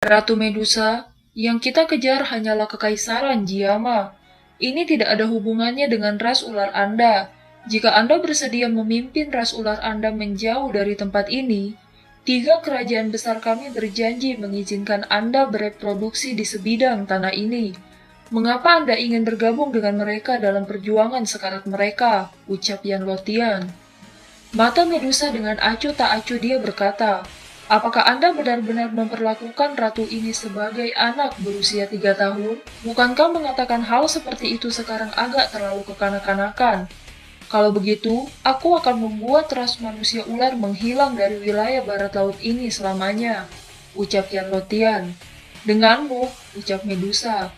Ratu Medusa, yang kita kejar hanyalah kekaisaran Jiama. Ini tidak ada hubungannya dengan ras ular Anda. Jika Anda bersedia memimpin ras ular Anda menjauh dari tempat ini, 3 kerajaan besar kami berjanji mengizinkan Anda bereproduksi di sebidang tanah ini. Mengapa Anda ingin bergabung dengan mereka dalam perjuangan sekarat mereka? Ucap Yan Lotian. Mata Medusa dengan acuh tak acuh dia berkata, apakah Anda benar-benar memperlakukan ratu ini sebagai anak berusia 3 tahun? Bukankah mengatakan hal seperti itu sekarang agak terlalu kekanak-kanakan? Kalau begitu, aku akan membuat ras manusia ular menghilang dari wilayah barat laut ini selamanya, ucap Yan Lotian. Denganmu, ucap Medusa.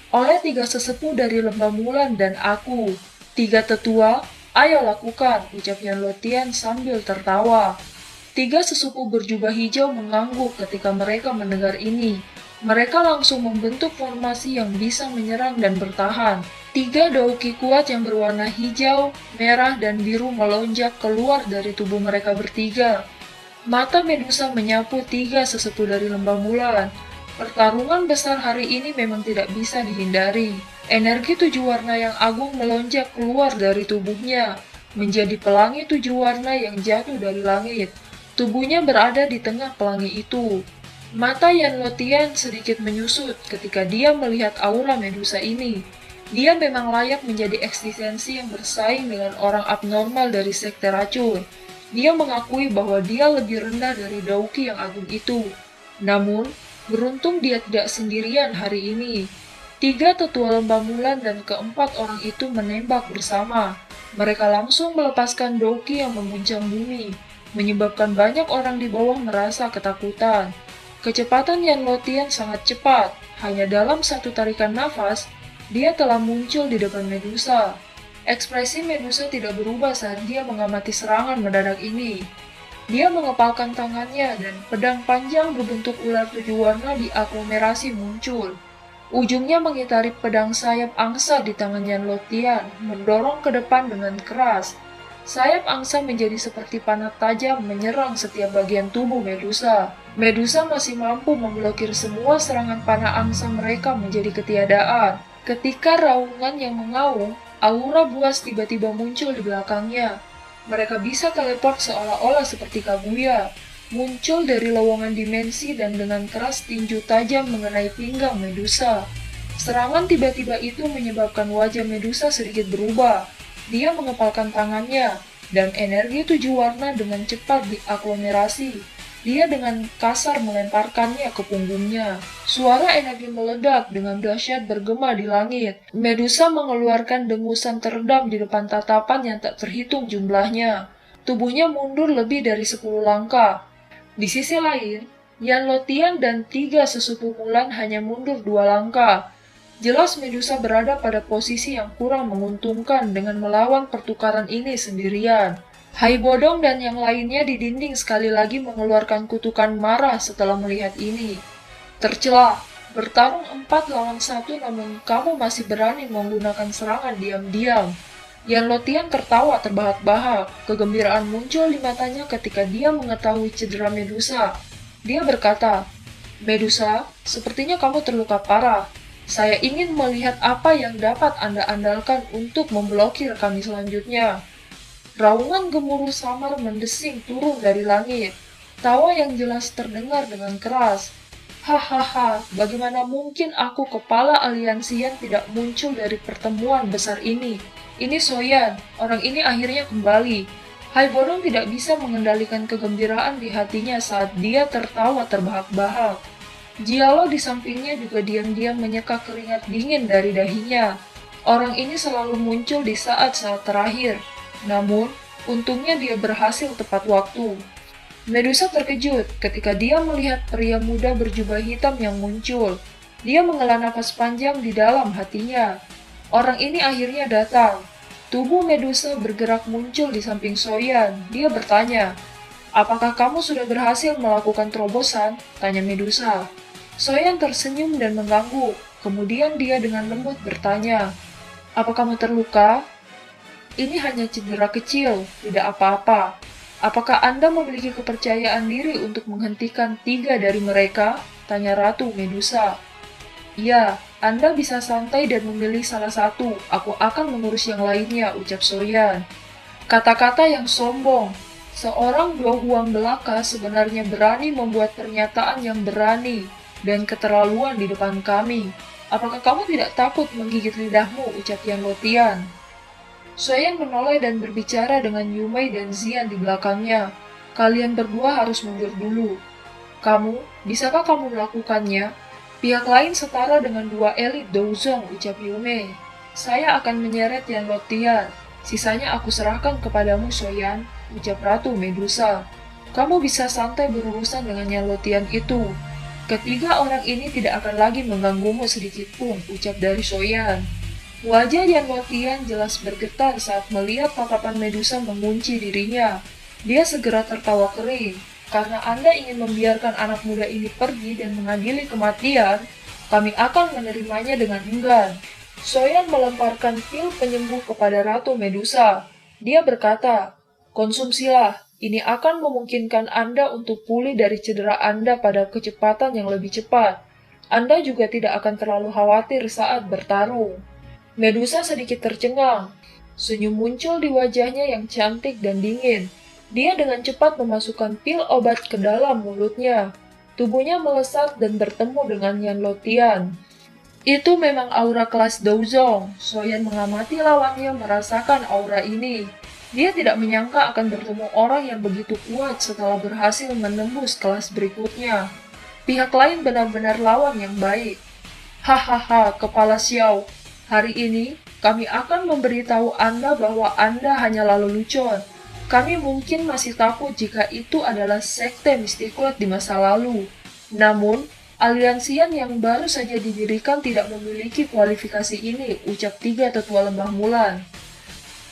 Oleh 3 sesepuh dari Lembah Mulan dan aku, 3 tetua, ayo lakukan, ucap Yan Lotian sambil tertawa. 3 sesepuh berjubah hijau mengangguk ketika mereka mendengar ini. Mereka langsung membentuk formasi yang bisa menyerang dan bertahan. 3 dauki kuat yang berwarna hijau, merah, dan biru melonjak keluar dari tubuh mereka bertiga. Mata Medusa menyapu 3 sesepuh dari Lembah Mulan. Pertarungan besar hari ini memang tidak bisa dihindari. Energi 7 warna yang agung melonjak keluar dari tubuhnya, menjadi pelangi 7 warna yang jatuh dari langit. Tubuhnya berada di tengah pelangi itu. Mata Yan Lotian sedikit menyusut ketika dia melihat aura Medusa ini. Dia memang layak menjadi eksistensi yang bersaing dengan orang abnormal dari sekte racun. Dia mengakui bahwa dia lebih rendah dari Dauki yang agung itu. Namun, beruntung dia tidak sendirian hari ini. 3 tetua Lembah Mulan dan keempat orang itu menembak bersama. Mereka langsung melepaskan Dauki yang memuncang bumi, menyebabkan banyak orang di bawah merasa ketakutan. Kecepatan Yan Lotian sangat cepat. Hanya dalam satu tarikan nafas, dia telah muncul di depan Medusa. Ekspresi Medusa tidak berubah saat dia mengamati serangan mendadak ini. Dia mengepalkan tangannya dan pedang panjang berbentuk ular 7 warna diaglomerasi muncul. Ujungnya mengitari pedang sayap angsa di tangan Yan Lotian, mendorong ke depan dengan keras. Sayap angsa menjadi seperti panah tajam menyerang setiap bagian tubuh Medusa. Medusa masih mampu memblokir semua serangan panah angsa mereka menjadi ketiadaan. Ketika raungan yang mengaung, aura buas tiba-tiba muncul di belakangnya. Mereka bisa teleport seolah-olah seperti Kaguya, muncul dari lowongan dimensi dan dengan keras tinju tajam mengenai pinggang Medusa. Serangan tiba-tiba itu menyebabkan wajah Medusa sedikit berubah. Dia mengepalkan tangannya, dan energi 7 warna dengan cepat diaglomerasi. Dia dengan kasar melemparkannya ke punggungnya. Suara energi meledak dengan dahsyat bergema di langit. Medusa mengeluarkan dengusan teredam di depan tatapan yang tak terhitung jumlahnya. Tubuhnya mundur lebih dari 10 langkah. Di sisi lain, Yan Lotian dan 3 sesepuh Mulan hanya mundur 2 langkah. Jelas Medusa berada pada posisi yang kurang menguntungkan dengan melawan pertukaran ini sendirian. Hai Bodong dan yang lainnya di dinding sekali lagi mengeluarkan kutukan marah setelah melihat ini. Tercela, bertarung 4 lawan 1 namun kamu masih berani menggunakan serangan diam-diam. Yan Lotian tertawa terbahak-bahak, kegembiraan muncul di matanya ketika dia mengetahui cedera Medusa. Dia berkata, Medusa, sepertinya kamu terluka parah. Saya ingin melihat apa yang dapat Anda andalkan untuk memblokir kami selanjutnya. Raungan gemuruh samar mendesing turun dari langit. Tawa yang jelas terdengar dengan keras. Hahaha, bagaimana mungkin aku kepala aliansian tidak muncul dari pertemuan besar ini? Ini Soyan, orang ini akhirnya kembali. Hai Bodong tidak bisa mengendalikan kegembiraan di hatinya saat dia tertawa terbahak-bahak. Jialo di sampingnya juga diam-diam menyeka keringat dingin dari dahinya. Orang ini selalu muncul di saat-saat terakhir. Namun, untungnya dia berhasil tepat waktu. Medusa terkejut ketika dia melihat pria muda berjubah hitam yang muncul. Dia menghela nafas panjang di dalam hatinya. Orang ini akhirnya datang. Tubuh Medusa bergerak muncul di samping Soyan. Dia bertanya, apakah kamu sudah berhasil melakukan terobosan? Tanya Medusa. Soyan tersenyum dan mengangguk. Kemudian dia dengan lembut bertanya, apa kamu terluka? Ini hanya cedera kecil, tidak apa-apa. Apakah Anda memiliki kepercayaan diri untuk menghentikan 3 dari mereka? Tanya Ratu Medusa. Ya, Anda bisa santai dan memilih salah satu. Aku akan mengurus yang lainnya, ucap Soyan. Kata-kata yang sombong. Seorang dohuang belaka sebenarnya berani membuat pernyataan yang berani dan keterlaluan di depan kami. Apakah kamu tidak takut menggigit lidahmu, ucap Yan Lotian. Soyan menoleh dan berbicara dengan Yumei dan Xian di belakangnya. Kalian berdua harus mundur dulu. Bisakah kamu melakukannya? Pihak lain setara dengan 2 elit Douzong, ucap Yumei. Saya akan menyeret Yan Lotian. Sisanya aku serahkan kepadamu, Soyan, ucap Ratu Medusa. Kamu bisa santai berurusan dengan Yan Lotian itu. Ketiga orang ini tidak akan lagi mengganggumu sedikitpun, ucap dari Soyan. Wajah Yan Lotian jelas bergetar saat melihat tatapan Medusa mengunci dirinya. Dia segera tertawa kering. Karena Anda ingin membiarkan anak muda ini pergi dan mengadili kematian, kami akan menerimanya dengan enggan. Soyan melemparkan pil penyembuh kepada Ratu Medusa. Dia berkata, konsumsilah, ini akan memungkinkan Anda untuk pulih dari cedera Anda pada kecepatan yang lebih cepat. Anda juga tidak akan terlalu khawatir saat bertarung. Medusa sedikit tercengang. Senyum muncul di wajahnya yang cantik dan dingin. Dia dengan cepat memasukkan pil obat ke dalam mulutnya. Tubuhnya melesat dan bertemu dengan Yan Lotian. Itu memang aura kelas Douzong. Soyan mengamati lawannya merasakan aura ini. Dia tidak menyangka akan bertemu orang yang begitu kuat setelah berhasil menembus kelas berikutnya. Pihak lain benar-benar lawan yang baik. Hahaha, Kepala Xiao. Hari ini, kami akan memberitahu Anda bahwa Anda hanyalah lelucon. Kami mungkin masih takut jika itu adalah sekte Mysticlot di masa lalu. Namun, aliansian yang baru saja didirikan tidak memiliki kualifikasi ini, ucap 3 tetua lembah Mulan.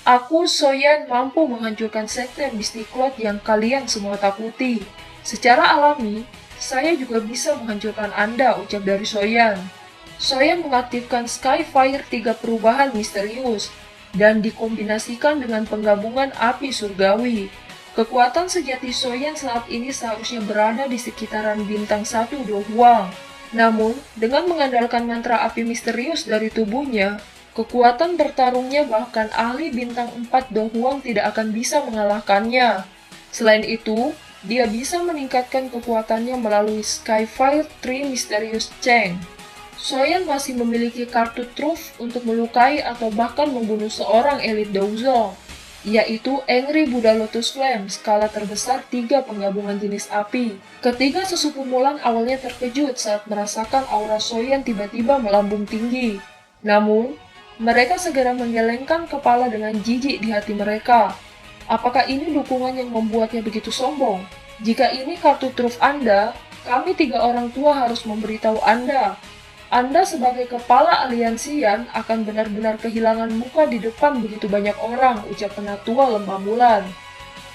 Aku, Soyan, mampu menghancurkan sekte Mysticlot yang kalian semua takuti. Secara alami, saya juga bisa menghancurkan Anda, ucap dari Soyan. Soyan mengaktifkan Skyfire 3 perubahan misterius, dan dikombinasikan dengan penggabungan api surgawi. Kekuatan sejati Soyan saat ini seharusnya berada di sekitaran bintang 1 Dohuang. Namun, dengan mengandalkan mantra api misterius dari tubuhnya, kekuatan bertarungnya bahkan ahli bintang 4 Dohuang tidak akan bisa mengalahkannya. Selain itu, dia bisa meningkatkan kekuatannya melalui Skyfire 3 Mysterious Cheng. Soyan masih memiliki kartu truf untuk melukai atau bahkan membunuh seorang elit Douzong, yaitu Angry Buddha Lotus Flame, skala terbesar 3 penggabungan jenis api. Ketiga sesepuh Mulan awalnya terkejut saat merasakan aura Soyan tiba-tiba melambung tinggi. Namun, mereka segera menggelengkan kepala dengan jijik di hati mereka. Apakah ini dukungan yang membuatnya begitu sombong? Jika ini kartu truf Anda, kami 3 orang tua harus memberitahu Anda. Anda sebagai kepala aliansian akan benar-benar kehilangan muka di depan begitu banyak orang, ucap penatua lembah Mulan.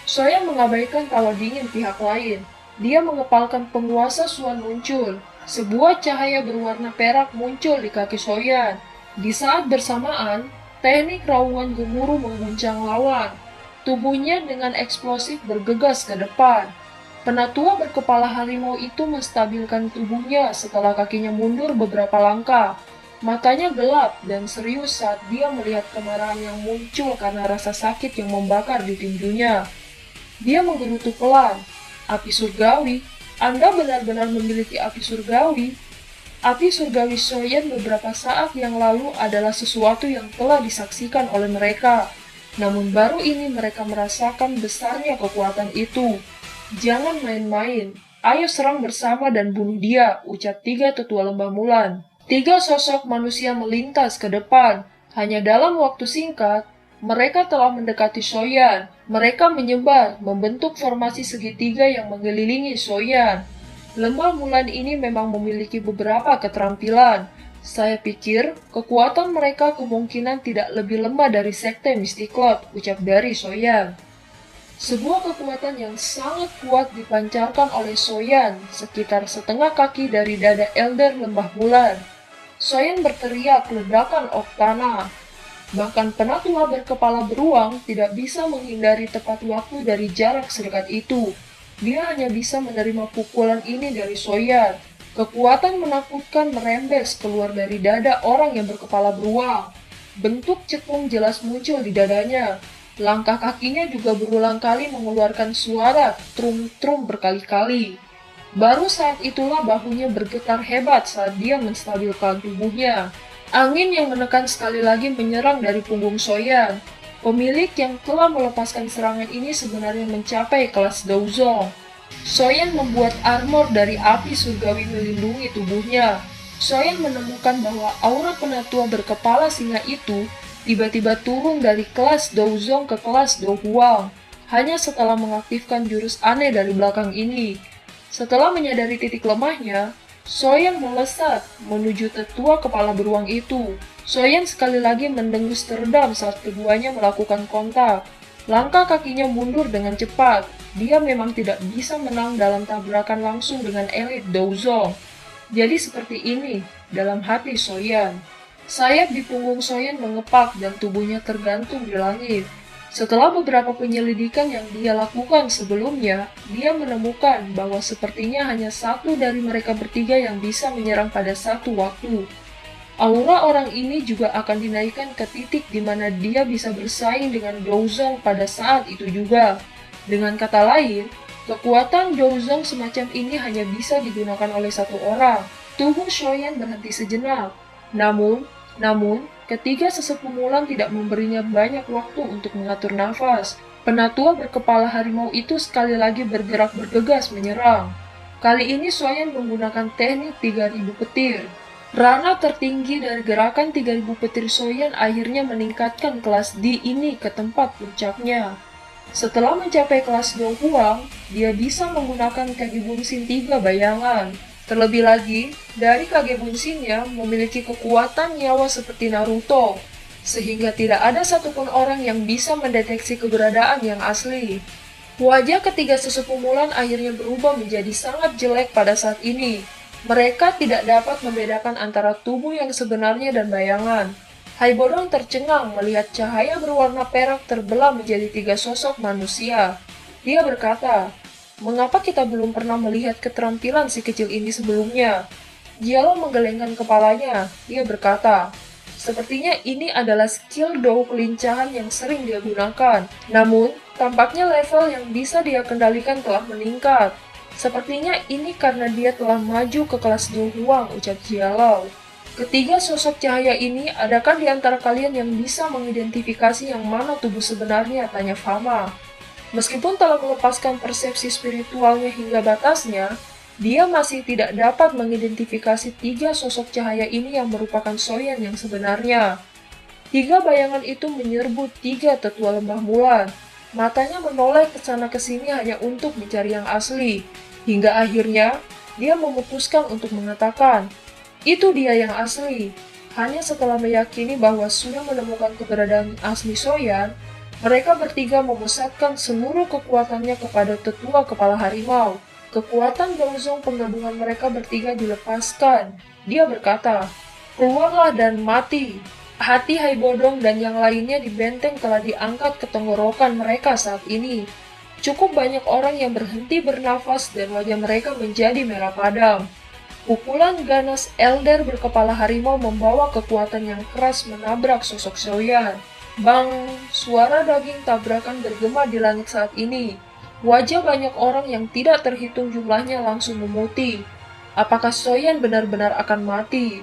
Soyan mengabaikan tawa dingin pihak lain. Dia mengepalkan penguasa Suan muncul. Sebuah cahaya berwarna perak muncul di kaki Soyan. Di saat bersamaan, teknik raungan gemuruh mengguncang lawan. Tubuhnya dengan eksplosif bergegas ke depan. Penatua berkepala harimau itu menstabilkan tubuhnya setelah kakinya mundur beberapa langkah. Matanya gelap dan serius saat dia melihat kemarahan yang muncul karena rasa sakit yang membakar di tinjunya. Dia menggerutu pelan. Api surgawi? Anda benar-benar memiliki api surgawi? Api surgawi Soyan beberapa saat yang lalu adalah sesuatu yang telah disaksikan oleh mereka. Namun baru ini mereka merasakan besarnya kekuatan itu. Jangan main-main, ayo serang bersama dan bunuh dia, ucap 3 tetua lembah Mulan. 3 sosok manusia melintas ke depan. Hanya dalam waktu singkat, mereka telah mendekati Soyan. Mereka menyebar, membentuk formasi segitiga yang mengelilingi Soyan. Lembah Mulan ini memang memiliki beberapa keterampilan. Saya pikir, kekuatan mereka kemungkinan tidak lebih lemah dari sekte Mysticlot, ucap dari Soyan. Sebuah kekuatan yang sangat kuat dipancarkan oleh Soyan, sekitar setengah kaki dari dada Elder Lembah Mulan. Soyan berteriak ledakan Oktana. Bahkan penatua berkepala beruang tidak bisa menghindari tepat waktu dari jarak sedekat itu. Dia hanya bisa menerima pukulan ini dari Soyan. Kekuatan menakutkan merembes keluar dari dada orang yang berkepala beruang. Bentuk cekung jelas muncul di dadanya. Langkah kakinya juga berulang kali mengeluarkan suara trum-trum berkali-kali. Baru saat itulah bahunya bergetar hebat saat dia menstabilkan tubuhnya. Angin yang menekan sekali lagi menyerang dari punggung Soyan. Pemilik yang telah melepaskan serangan ini sebenarnya mencapai kelas Douzong. Soyan membuat armor dari api surgawi melindungi tubuhnya. Soyan menemukan bahwa aura penatua berkepala singa itu tiba-tiba turun dari kelas Douzong ke kelas Douhuang, hanya setelah mengaktifkan jurus aneh dari belakang ini. Setelah menyadari titik lemahnya, Soyan melesat menuju tetua kepala beruang itu. Soyan sekali lagi mendengus teredam saat keduanya melakukan kontak. Langkah kakinya mundur dengan cepat. Dia memang tidak bisa menang dalam tabrakan langsung dengan elit Douzong. Jadi seperti ini dalam hati Soyan. Sayap di punggung Soyan mengepak dan tubuhnya tergantung di langit. Setelah beberapa penyelidikan yang dia lakukan sebelumnya, dia menemukan bahwa sepertinya hanya satu dari mereka bertiga yang bisa menyerang pada satu waktu. Aura orang ini juga akan dinaikkan ke titik di mana dia bisa bersaing dengan Douzong pada saat itu juga. Dengan kata lain, kekuatan Douzong semacam ini hanya bisa digunakan oleh satu orang. Tubuh Soyan berhenti sejenak. Namun, ketiga sesepuh Mulan tidak memberinya banyak waktu untuk mengatur nafas. Penatua berkepala harimau itu sekali lagi bergerak bergegas menyerang. Kali ini Soyan menggunakan teknik 3000 petir. Rana tertinggi dari gerakan 3000 petir Soyan akhirnya meningkatkan kelas D ini ke tempat puncaknya. Setelah mencapai kelas Douhuang, dia bisa menggunakan kaki bunsin 3 bayangan. Terlebih lagi, dari kage bunsinnya memiliki kekuatan nyawa seperti Naruto, sehingga tidak ada satupun orang yang bisa mendeteksi keberadaan yang asli. Wajah ketiga sesepuh Mulan akhirnya berubah menjadi sangat jelek pada saat ini. Mereka tidak dapat membedakan antara tubuh yang sebenarnya dan bayangan. Haibodong tercengang melihat cahaya berwarna perak terbelah menjadi 3 sosok manusia. Dia berkata, "Mengapa kita belum pernah melihat keterampilan si kecil ini sebelumnya?" Dialog menggelengkan kepalanya. Dia berkata, "Sepertinya ini adalah skill dou kelincahan yang sering dia gunakan. Namun, tampaknya level yang bisa dia kendalikan telah meningkat. Sepertinya ini karena dia telah maju ke kelas Douhuang," ucap Jialau. "Ketiga sosok cahaya ini, adakah di antara kalian yang bisa mengidentifikasi yang mana tubuh sebenarnya?" tanya Fama. Meskipun telah melepaskan persepsi spiritualnya hingga batasnya, dia masih tidak dapat mengidentifikasi 3 sosok cahaya ini yang merupakan Soyan yang sebenarnya. 3 bayangan itu menyerbu 3 tetua lembah Mulan. Matanya menoleh ke sana ke sini hanya untuk mencari yang asli. Hingga akhirnya, dia memutuskan untuk mengatakan, "Itu dia yang asli." Hanya setelah meyakini bahwa sudah menemukan keberadaan asli Soyan, mereka bertiga memusatkan seluruh kekuatannya kepada tetua kepala harimau. Kekuatan Douzong penggabungan mereka bertiga dilepaskan. Dia berkata, "Keluarlah dan mati." Hati Haibodong dan yang lainnya di benteng telah diangkat ke tenggorokan mereka saat ini. Cukup banyak orang yang berhenti bernafas dan wajah mereka menjadi merah padam. Pukulan ganas Elder berkepala harimau membawa kekuatan yang keras menabrak sosok Soyan. Bang, suara daging tabrakan bergema di langit saat ini. Wajah banyak orang yang tidak terhitung jumlahnya langsung memutih. Apakah Soyan benar-benar akan mati?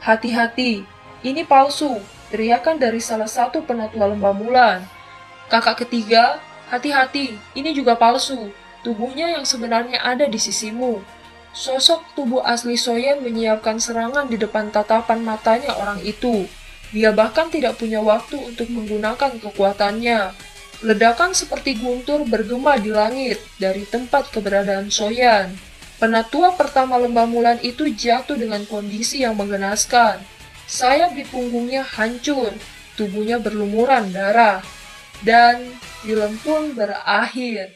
"Hati-hati, ini palsu," teriakan dari salah satu penatua lembah Mulan. "Kakak ketiga, hati-hati, ini juga palsu. Tubuhnya yang sebenarnya ada di sisimu." Sosok tubuh asli Soyan menyiapkan serangan di depan tatapan matanya orang itu. Dia bahkan tidak punya waktu untuk menggunakan kekuatannya. Ledakan seperti guntur bergema di langit dari tempat keberadaan Soyan. Penatua pertama lembah Mulan itu jatuh dengan kondisi yang menggenaskan. Sayap di punggungnya hancur, tubuhnya berlumuran darah, dan film pun berakhir.